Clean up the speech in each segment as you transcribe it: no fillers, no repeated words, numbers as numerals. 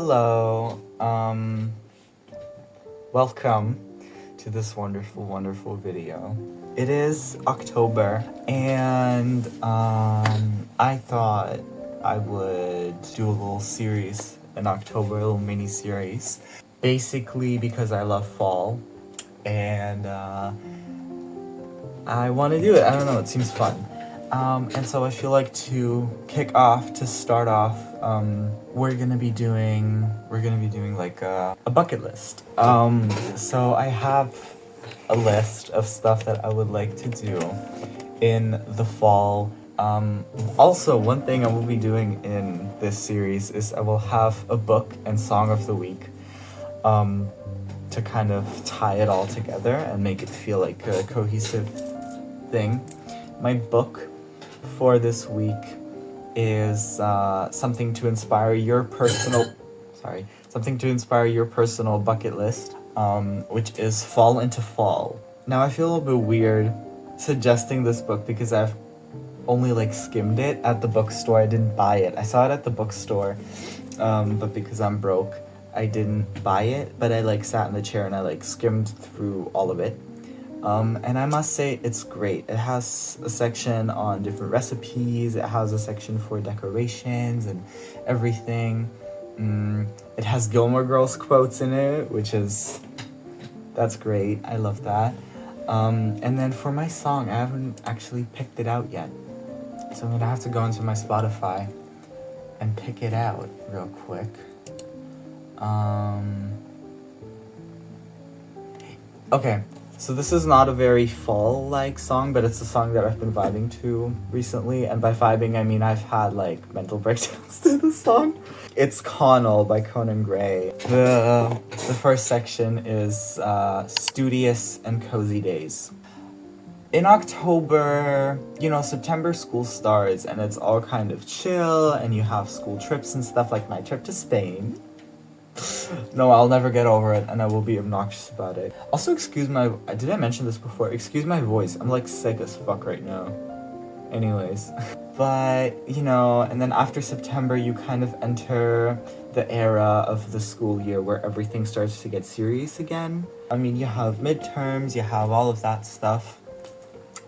Hello, welcome to this wonderful video. It is October, and I thought I would do a little series in October, a little mini series, basically because I love fall, and I want to do it. I don't know, it seems fun. And so I feel like to start off, we're gonna be doing like a bucket list. So I have a list of stuff that I would like to do in the fall. Also, one thing I will be doing in this series is I will have a book and song of the week, to kind of tie it all together and make it feel like a cohesive thing. My book for this week is something to inspire your personal bucket list, which is Fall into Fall. Now I feel a little bit weird suggesting this book because I've only skimmed it at the bookstore. I didn't buy it. I saw it at the bookstore, but because I'm broke, I didn't buy it, but I sat in the chair and I skimmed through all of it. And I must say it's great. It has a section on different recipes, it has a section for decorations and everything. It has Gilmore Girls quotes in it, that's great. I love that. And then for my song, I haven't actually picked it out yet. So I'm gonna have to go into my Spotify and pick it out real quick. Okay. So this is not a very fall-like song, but it's a song that I've been vibing to recently. And by vibing, I mean I've had mental breakdowns to the song. It's Connell by Conan Gray. The first section is Studious and Cozy Days. In October, September school starts and it's all kind of chill and you have school trips and stuff, like my trip to Spain. No, I'll never get over it, and I will be obnoxious about it. Also, did I mention this before? Excuse my voice. I'm sick as fuck right now. Anyways. But, and then after September, you kind of enter the era of the school year where everything starts to get serious again. I mean, you have midterms, you have all of that stuff.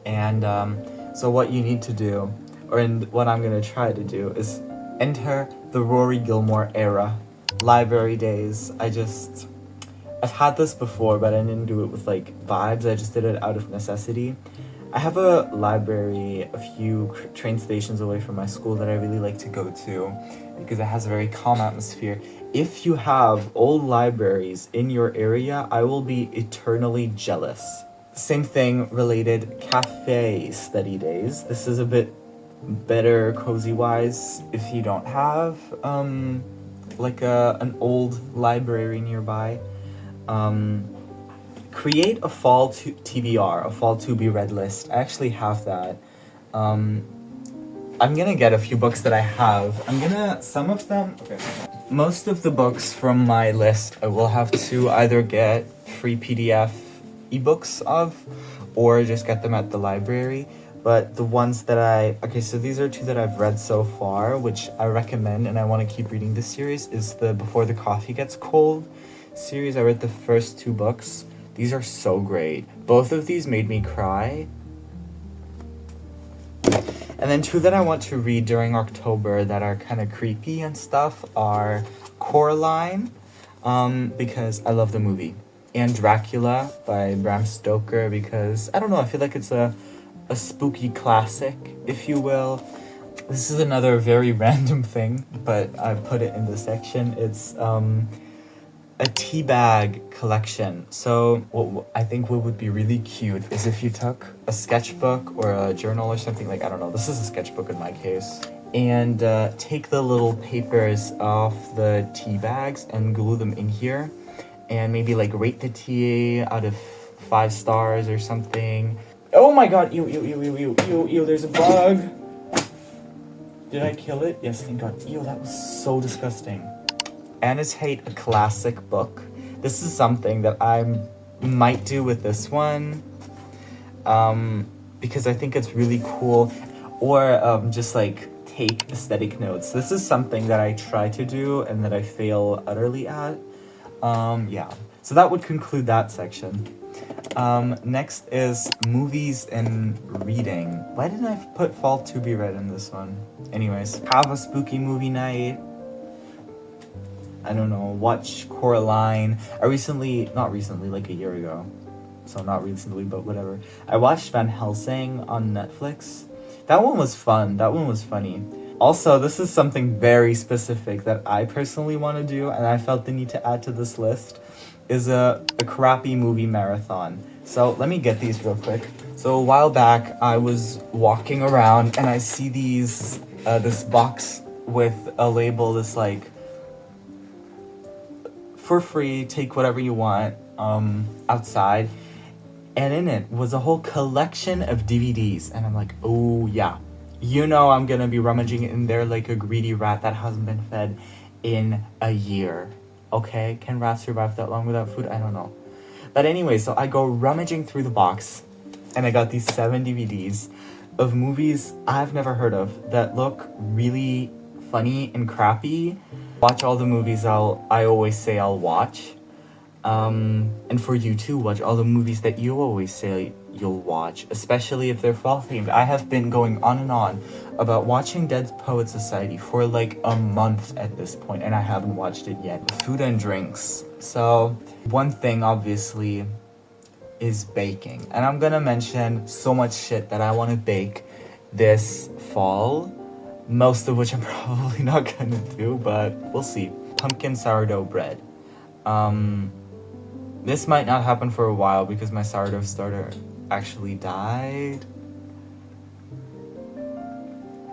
And so what you need to do, what I'm gonna try to do, is enter the Rory Gilmore era. Library days. I've had this before, but I didn't do it with vibes. I just did it out of necessity. I have a library a few train stations away from my school that I really like to go to because it has a very calm atmosphere. If you have old libraries in your area, I will be eternally jealous. Same thing related, cafe study days. This is a bit better cozy wise if you don't have an old library nearby. Create a fall TBR, a fall to be read list. I actually have that. I'm gonna get a few books that I have. Most of the books from my list I will have to either get free PDF ebooks of or just get them at the library. But the ones that so these are two that I've read so far, which I recommend, and I want to keep reading this series, is the Before the Coffee Gets Cold series. I read the first two books. These are so great. Both of these made me cry. And then two that I want to read during October that are kind of creepy and stuff are Coraline, because I love the movie, and Dracula by Bram Stoker, because, I don't know, I feel like it's a spooky classic, if you will. This is another very random thing, but I put it in this section. It's a tea bag collection. So I think what would be really cute is if you took a sketchbook or a journal or something, I don't know, this is a sketchbook in my case, and take the little papers off the tea bags and glue them in here, and maybe rate the tea out of 5 stars or something. Oh my god, ew, there's a bug. Did I kill it? Yes, thank god. Ew, that was so disgusting. Annotate a classic book. This is something that I might do with this one, because I think it's really cool. Or just take aesthetic notes. This is something that I try to do and that I fail utterly at. Yeah. So that would conclude that section. Next is movies and reading. Why did I put Fall to Be Read in this one? Anyways, have a spooky movie night. I don't know, watch Coraline. Not recently, like a year ago. So not recently, but whatever. I watched Van Helsing on Netflix. That one was fun. That one was funny. Also, this is something very specific that I personally want to do, and I felt the need to add to this list, is a crappy movie marathon. So let me get these real quick. So a while back, I was walking around, and I see this box with a label that's like, for free, take whatever you want, outside. And in it was a whole collection of DVDs. And I'm like, oh yeah. You know I'm gonna be rummaging in there like a greedy rat that hasn't been fed in a year. Okay? Can rats survive that long without food? I don't know. But anyway, so I go rummaging through the box. And I got these 7 DVDs of movies I've never heard of that look really funny and crappy. Watch all the movies I always say I'll watch. And for you too, watch all the movies that you always say you'll watch, especially if they're fall themed. I have been going on and on about watching Dead Poets Society for like a month at this point, and I haven't watched it yet. Food and drinks. So one thing obviously is baking, and I'm gonna mention so much shit that I want to bake this fall, most of which I'm probably not gonna do, but we'll see. Pumpkin sourdough bread. This might not happen for a while because my sourdough starter actually died.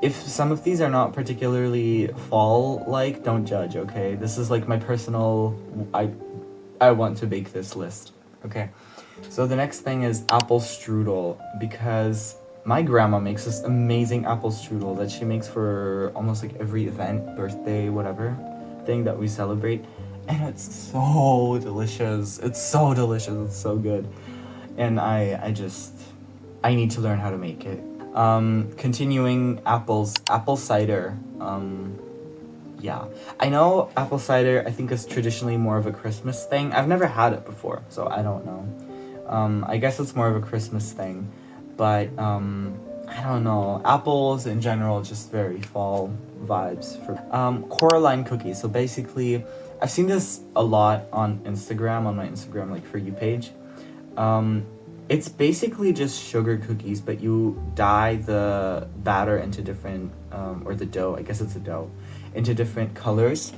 If some of these are not particularly fall-like, don't judge, okay? This is like my personal, I want to bake this list, okay? So the next thing is apple strudel, because my grandma makes this amazing apple strudel that she makes for almost like every event, birthday, whatever thing that we celebrate. And it's so delicious. It's so delicious. It's so good. And I need to learn how to make it. Continuing apple cider. Yeah. I know apple cider, I think, is traditionally more of a Christmas thing. I've never had it before, so I don't know. I guess it's more of a Christmas thing. But, I don't know. Apples in general, just very fall vibes. Coraline cookies. So basically, I've seen this a lot on Instagram, on my Instagram, like, For You page. It's basically just sugar cookies, but you dye the batter into different, or the dough, I guess it's a dough, into different colors,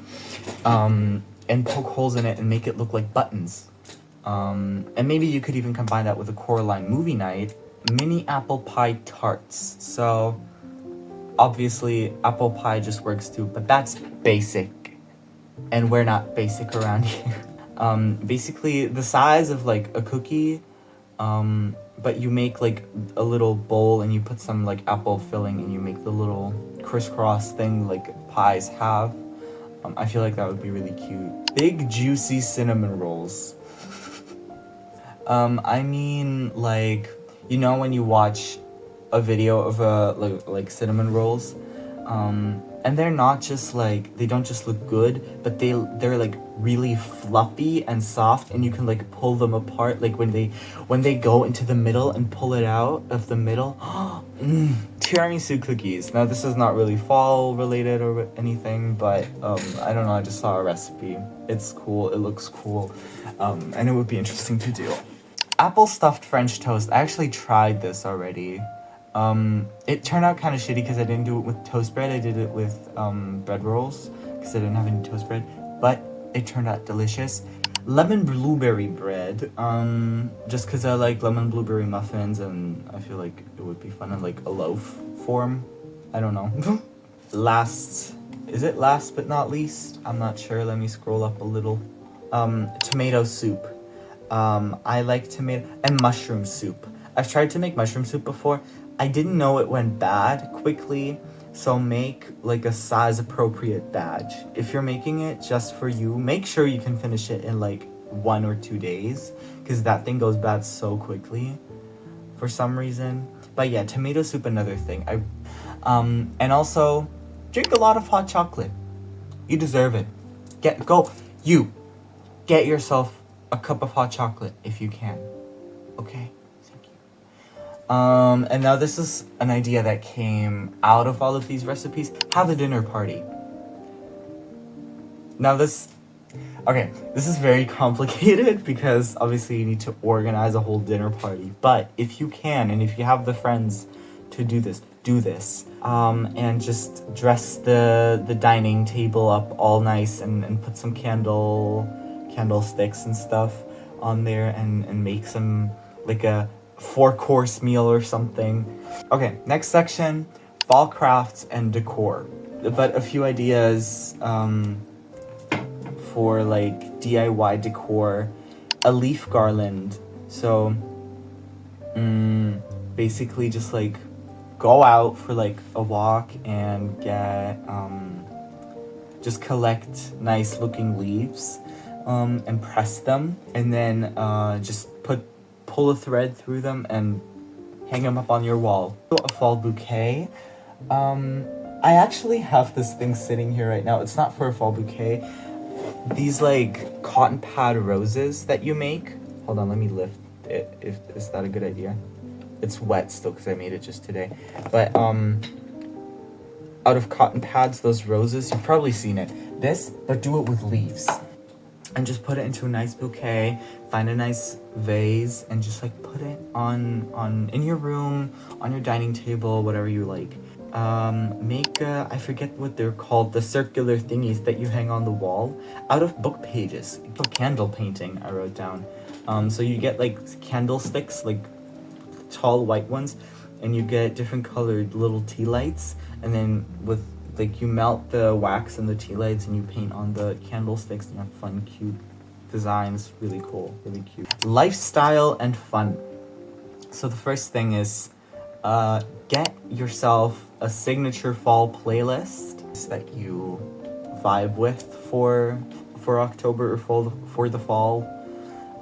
and poke holes in it and make it look like buttons. And maybe you could even combine that with a Coraline movie night. Mini apple pie tarts. So, obviously, apple pie just works too, but that's basic. And we're not basic around here. Basically, the size of, like, a cookie, but you make, like, a little bowl and you put some, like, apple filling and you make the little crisscross thing, like, pies have. I feel like that would be really cute. Big, juicy cinnamon rolls. I mean, like, you know when you watch a video of, like cinnamon rolls, and they're not just, like, they don't just look good, but they're, like, really fluffy and soft, and you can, like, pull them apart, like, when they go into the middle and pull it out of the middle. Tiramisu cookies. Now, this is not really fall related or anything, but, I don't know, I just saw a recipe. It's cool, it looks cool, and it would be interesting to do. Apple stuffed French toast. I actually tried this already. It turned out kind of shitty because I didn't do it with toast bread. I did it with bread rolls because I didn't have any toast bread. But it turned out delicious. Lemon blueberry bread. Just because I like lemon blueberry muffins and I feel like it would be fun in like a loaf form. I don't know. Last but not least? I'm not sure. Let me scroll up a little. Tomato soup. I like tomato and mushroom soup. I've tried to make mushroom soup before. I didn't know it went bad quickly, so make like a size appropriate batch. If you're making it just for you, make sure you can finish it in like 1 or 2 days, because that thing goes bad so quickly. for some reason. But yeah, tomato soup, another thing. And also, drink a lot of hot chocolate. You deserve it. Get yourself a cup of hot chocolate if you can. Okay? Thank you. And now this is an idea that came out of all of these recipes. Have a dinner party. Now this is very complicated because obviously you need to organize a whole dinner party. But if you can, and if you have the friends to do this. And just dress the dining table up all nice and put some candlesticks and stuff on there and make some, like a 4-course meal or something. Okay, next section, fall crafts and decor. But a few ideas for like DIY decor. A leaf garland. So basically just like go out for like a walk and get just collect nice looking leaves and press them, and then just pull a thread through them and hang them up on your wall. A fall bouquet. I actually have this thing sitting here right now. It's not for a fall bouquet. These like cotton pad roses that you make. Hold on, let me lift it. Is that a good idea? It's wet still because I made it just today. But out of cotton pads, those roses, you've probably seen it. But do it with leaves. And just put it into a nice bouquet. Find a nice vase and just like put it on in your room, on your dining table, whatever you like. Make I forget what they're called, the circular thingies that you hang on the wall out of book pages. Candle painting, I wrote down. So you get like candlesticks, like tall white ones, and you get different colored little tea lights, and then with like you melt the wax and the tea lights and you paint on the candlesticks and you have fun, cute designs. Really cool, really cute. Lifestyle and fun. So the first thing is get yourself a signature fall playlist that you vibe with for October or for the fall.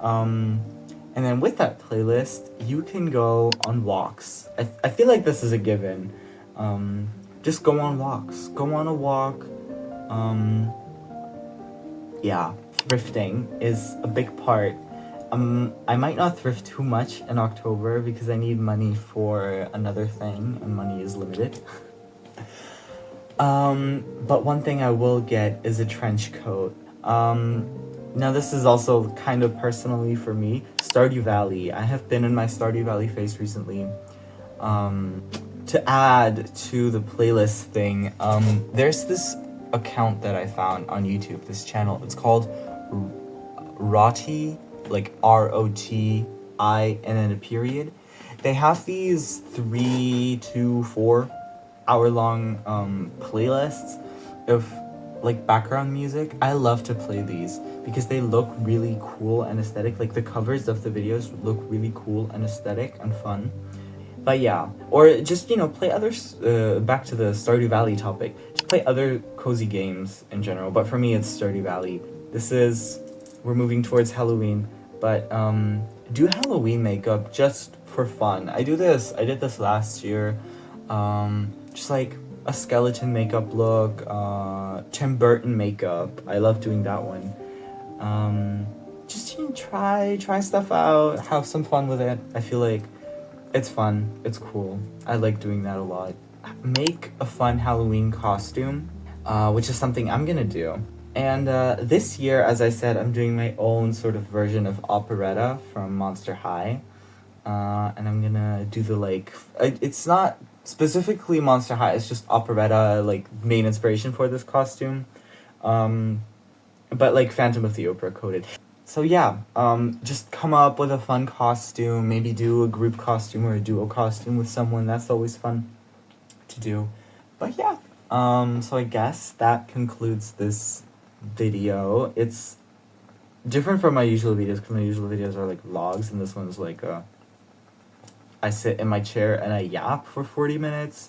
And then with that playlist, you can go on walks. I feel like this is a given. Just go on walks. Go on a walk. Yeah, thrifting is a big part. I might not thrift too much in October because I need money for another thing, and money is limited. But one thing I will get is a trench coat. Now this is also kind of personally for me. Stardew Valley. I have been in my Stardew Valley phase recently. To add to the playlist thing, there's this account that I found on YouTube, this channel. It's called Roti, like ROTI and then a period. They have these 3 to 4 hour long playlists of like background music. I love to play these because they look really cool and aesthetic. Like the covers of the videos look really cool and aesthetic and fun. But yeah, or just, play others, back to the Stardew Valley topic. Just play other cozy games in general. But for me, it's Stardew Valley. We're moving towards Halloween. But do Halloween makeup just for fun. I did this last year. Just like a skeleton makeup look, Tim Burton makeup. I love doing that one. Just try stuff out, have some fun with it. I feel like it's fun, it's cool. I like doing that a lot. Make a fun Halloween costume, which is something I'm gonna do. And this year, as I said, I'm doing my own sort of version of operetta from Monster High. And I'm gonna do it's not specifically Monster High, it's just operetta, like, main inspiration for this costume. But, like, Phantom of the Opera coded. So, yeah, just come up with a fun costume, maybe do a group costume or a duo costume with someone. That's always fun to do. But, yeah, so I guess that concludes this video. It's different from my usual videos, because my usual videos are, like, vlogs, and this one's, like, I sit in my chair and I yap for 40 minutes.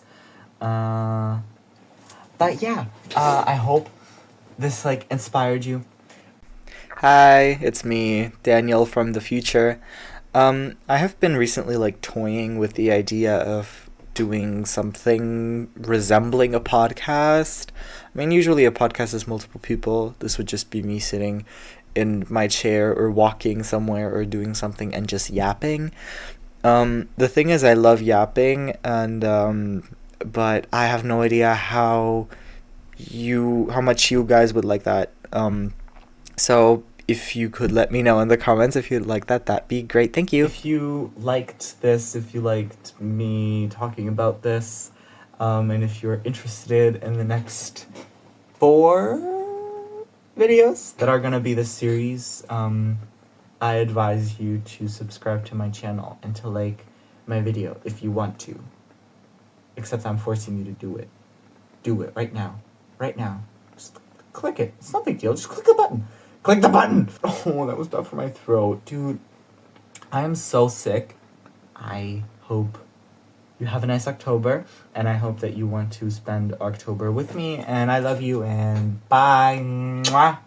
But yeah, I hope this inspired you. Hi, it's me, Daniel from the future. I have been recently like toying with the idea of doing something resembling a podcast. I mean, usually a podcast is multiple people. This would just be me sitting in my chair or walking somewhere or doing something and just yapping. The thing is, I love yapping, and but I have no idea how much you guys would like that. So if you could let me know in the comments if you'd like that, that'd be great. Thank you. If you liked this, if you liked me talking about this, and if you're interested in the next 4 videos that are gonna be this series, I advise you to subscribe to my channel and to like my video if you want to. Except I'm forcing you to do it. Do it right now. Right now. Just click it. It's no big deal. Just click the button. Click the button! Oh, that was bad for my throat. Dude, I am so sick. I hope you have a nice October, and I hope that you want to spend October with me, and I love you, and bye! Mwah.